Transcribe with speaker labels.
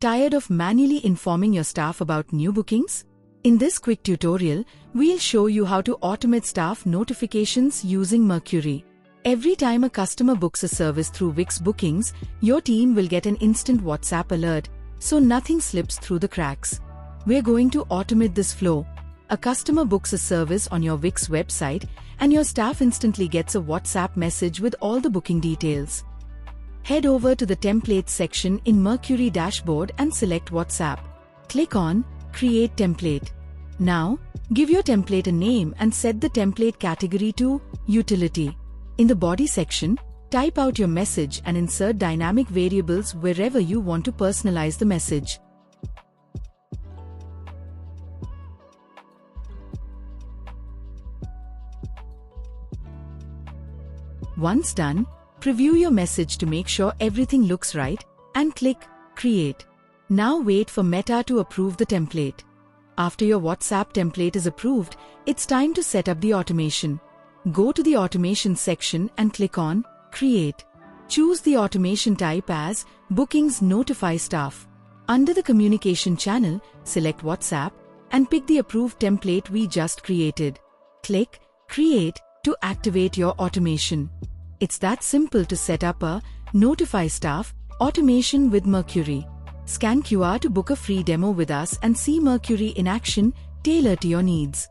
Speaker 1: Tired of manually informing your staff about new bookings? In this quick tutorial, we'll show you how to automate staff notifications using Mercuri. Every time a customer books a service through Wix Bookings, your team will get an instant WhatsApp alert, so nothing slips through the cracks. We're going to automate this flow. A customer books a service on your Wix website, and your staff instantly gets a WhatsApp message with all the booking details. Head over to the Templates section in Mercuri dashboard and select WhatsApp. Click on Create Template. Now, give your template a name and set the template category to Utility. In the body section, type out your message and insert dynamic variables wherever you want to personalize the message. Once done, preview your message to make sure everything looks right and click Create. Now wait for Meta to approve the template. After your WhatsApp template is approved, it's time to set up the automation. Go to the Automation section and click on Create. Choose the automation type as Bookings Notify Staff. Under the Communication channel, select WhatsApp and pick the approved template we just created. Click Create to activate your automation. It's that simple to set up a Notify Staff automation with Mercuri. Scan QR to book a free demo with us and see Mercuri in action, tailored to your needs.